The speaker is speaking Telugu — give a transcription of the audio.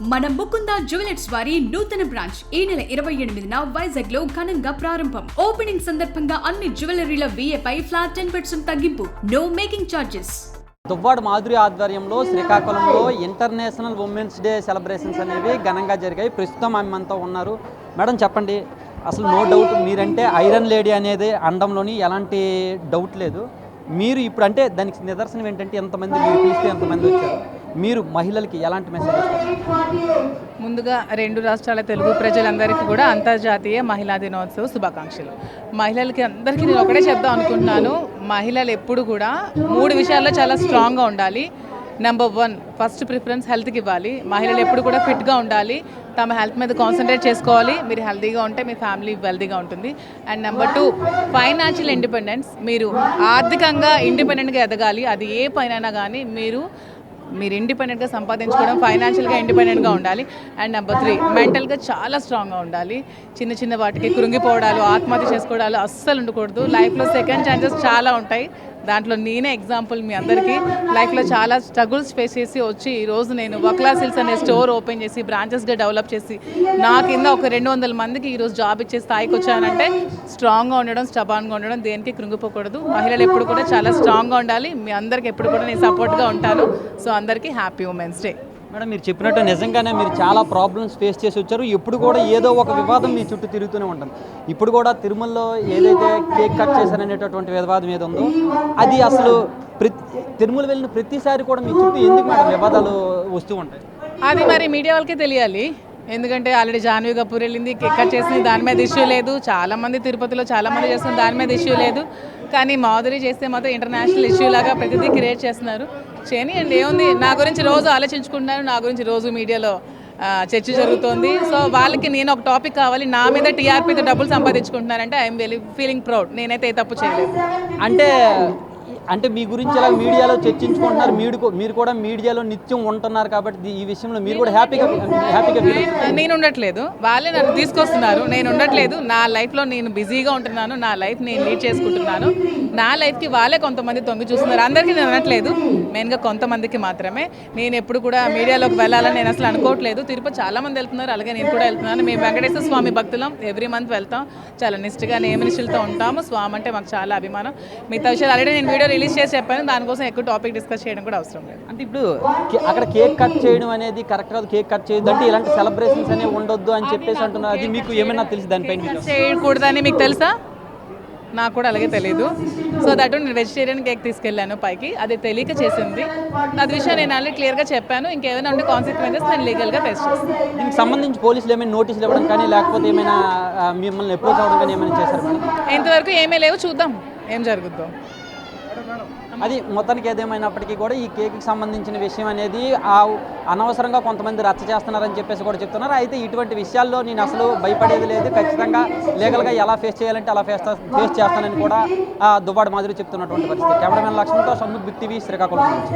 మన ముకుంద జ్యువెలర్స్ వారి నూతన బ్రాంచ్ ఈ నెల 28న వైజాగ్ లో ఘనంగా ప్రారంభం. ఓపెనింగ్ సందర్భంగా అన్ని జ్యువెలరీల VA పై ఫ్లాట్ 10% తగ్గింపు. No making charges. Duvvada Madhuri ఆధ్వర్యంలో శ్రీకాకుళంలో ఇంటర్నేషనల్ ఉమెన్స్ డే సెలబ్రేషన్స్ అనేవి ఘనంగా జరిగాయి. ప్రస్తుతం ఆమె మనతో ఉన్నారు. మేడం చెప్పండి, అసలు నో డౌట్ మీరంటే ఐరన్ లేడీ అనేది అనడంలోని ఎలాంటి డౌట్ లేదు. మీరు ఇప్పుడు అంటే దానికి నిదర్శనం ఏంటంటే ఎంతమంది మీరు పిలిస్తే ఎంతమంది వచ్చారు, మీరు మహిళలకి ఎలాంటి మెసేజ్ ఇస్తారు? ముందుగా రెండు రాష్ట్రాల తెలుగు ప్రజలందరికీ కూడా అంతర్జాతీయ మహిళా దినోత్సవ శుభాకాంక్షలు. మహిళలకి అందరికీ నేను ఒకటే చెప్దాం అనుకుంటున్నాను, మహిళలు ఎప్పుడు కూడా 3 విషయాల్లో చాలా స్ట్రాంగ్గా ఉండాలి. నెంబర్ 1, ఫస్ట్ ప్రిఫరెన్స్ హెల్త్కి ఇవ్వాలి. మహిళలు ఎప్పుడు కూడా ఫిట్గా ఉండాలి, తమ హెల్త్ మీద కాన్సన్ట్రేట్ చేసుకోవాలి. మీరు హెల్తీగా ఉంటే మీ ఫ్యామిలీ వెల్తీగా ఉంటుంది. And number 2, financial independence. మీరు ఆర్థికంగా ఇండిపెండెంట్గా ఎదగాలి. అది ఏ పైన కానీ మీరు ఇండిపెండెంట్గా సంపాదించుకోవడం, ఫైనాన్షియల్గా ఇండిపెండెంట్గా ఉండాలి. అండ్ నెంబర్ 3, మెంటల్గా చాలా స్ట్రాంగ్గా ఉండాలి. చిన్న చిన్న వాటికి కృంగిపోవడాలు, ఆత్మహత్య చేసుకోవడాలు అస్సలు ఉండకూడదు. లైఫ్లో సెకండ్ ఛాన్సెస్ చాలా ఉంటాయి. దాంట్లో నేనే ఎగ్జాంపుల్. మీ అందరికీ లైఫ్లో చాలా స్ట్రగుల్స్ ఫేస్ చేసి వచ్చి ఈరోజు నేను వక్లా సిల్స్ అనే స్టోర్ ఓపెన్ చేసి బ్రాంచెస్గా డెవలప్ చేసి నా కింద ఒక 200 మందికి ఈరోజు జాబ్ ఇచ్చే స్థాయికి వచ్చానంటే స్ట్రాంగ్గా ఉండడం, స్టబాన్గా ఉండడం, దేనికి కృంగిపోకూడదు. మహిళలు ఎప్పుడు కూడా చాలా స్ట్రాంగ్గా ఉండాలి. మీ అందరికీ ఎప్పుడు కూడా నేను సపోర్ట్గా ఉంటాను. సో అందరికీ హ్యాపీ ఉమెన్స్ డే. మేడం, మీరు చెప్పినట్టు నిజంగానే మీరు చాలా ప్రాబ్లమ్స్ ఫేస్ చేసి వచ్చారు. ఎప్పుడు కూడా ఏదో ఒక వివాదం మీ చుట్టూ తిరుగుతూనే ఉంటుంది. ఇప్పుడు కూడా తిరుమలలో ఏదైతే కేక్ కట్ చేశారనేటటువంటి వివాదం ఏదో ఉందో అది అసలు తిరుమల వెళ్ళిన ప్రతిసారి కూడా మీ చుట్టూ ఎందుకు మేడం వివాదాలు వస్తూ ఉంటాయి? అది మరి మీడియా వాళ్ళకే తెలియాలి. ఎందుకంటే ఆల్రెడీ జాన్వీ కపూర్ వెళ్ళింది, కేక్ కట్ చేసింది, దాని మీద ఇష్యూ లేదు. చాలామంది తిరుపతిలో చాలామంది చేస్తున్నారు, దాని మీద ఇష్యూ లేదు. కానీ మాధురి చేస్తే మాత్రం ఇంటర్నేషనల్ ఇష్యూ లాగా ప్రతిదీ క్రియేట్ చేస్తున్నారు. చేయనియండి, ఏముంది. నా గురించి రోజు ఆలోచించుకుంటున్నాను, నా గురించి రోజు మీడియాలో చర్చ జరుగుతోంది. సో వాళ్ళకి నేను ఒక టాపిక్ కావాలి, నా మీద టీఆర్పీతో డబ్బులు సంపాదించుకుంటున్నానంటే ఐఎమ్ ఫీలింగ్ ప్రౌడ్. నేనైతే ఏ తప్పు చేయలేదు. అంటే మీ గురించి ఇలా మీడియాలో చర్చించుకుంటున్నారు, మీరు కూడా మీడియాలో నిత్యం ఉంటున్నారు కాబట్టి ఈ విషయంలో మీరు కూడా హ్యాపీగా నేను ఉండట్లేదు, వాళ్ళే నన్ను తీసుకొస్తున్నారు. నేను ఉండట్లేదు. నా లైఫ్లో నేను బిజీగా ఉంటున్నాను, నా లైఫ్ నేను లీడ్ చేసుకుంటున్నాను. నా లైఫ్కి వాళ్ళే కొంతమంది తొంగి చూస్తున్నారు. అందరికీ నేను అనట్లేదు, మెయిన్గా కొంతమందికి మాత్రమే. నేను ఎప్పుడు కూడా మీడియాలోకి వెళ్ళాలని నేను అసలు అనుకోవట్లేదు. తిరుపతి చాలామంది వెళ్తున్నారు, అలాగే నేను కూడా వెళ్తున్నాను. మేము వెంకటేశ్వర స్వామి భక్తులం, ఎవ్రీ మంత్ వెళ్తాం. చాలా నిష్ఠగా నియమనిష్ఠులతో ఉంటాము. స్వామి అంటే మాకు చాలా అభిమానం. మిగతా విషయాలు ఆల్రెడీ నేను వీడియో రిలీజ్ చేసి చెప్పాను, దానికోసం ఎక్కువ టాపిక్ డిస్కస్ చేయడం కూడా అవసరం లేదు. అంటే ఇప్పుడు అక్కడ కేక్ కట్ చేయడం అనేది కరెక్ట్ కాదు, కేక్ కట్ చేయొద్దు అంటే ఇలాంటి సెలబ్రేషన్స్ అనేవి ఉండొద్దు అని చెప్పేసి అంటున్నారు. అది మీకు ఏమైనా తెలిసి దానిపైన చేయకూడదని మీకు తెలుసా? నాకు కూడా అలాగే తెలియదు. సో దట్ నేను వెజిటేరియన్ కేక్ తీసుకెళ్ళాను పైకి, అది తెలియక చేసింది. అది విషయం నేను ఆల్రెడీ క్లియర్గా చెప్పాను. ఇంకేమైనా ఉంటే కాన్సిక్వెన్సెస్ నేను లీగల్గా ఫేస్ చేస్తాను. దీనికి సంబంధించి పోలీసులు ఏమైనా నోటీసులు ఇవ్వడం కానీ లేకపోతే ఏమైనా మిమ్మల్ని అప్రోచ్ అవ్వడం కానీ ఏమైనా చేశారు మేడం? ఇంతవరకు ఏమీ లేవు, చూద్దాం ఏం జరుగుద్దో. అది మొత్తానికి ఏదేమైనప్పటికీ కూడా ఈ కేక్కి సంబంధించిన విషయం అనేది అనవసరంగా కొంతమంది రచ్చ చేస్తున్నారని చెప్పేసి కూడా చెప్తున్నారు. అయితే ఇటువంటి విషయాల్లో నేను అసలు భయపడేది లేదు. ఖచ్చితంగా లీగల్గా ఎలా ఫేస్ చేయాలంటే అలా ఫేస్ చేస్తానని కూడా దువ్వాడ మాధురి చెప్తున్నటువంటి పరిస్థితి. కెమెరామెన్ లక్ష్మణ్తో షణ్ముఖ్, బిగ్ టీవీ, శ్రీకాకుళం నుంచి.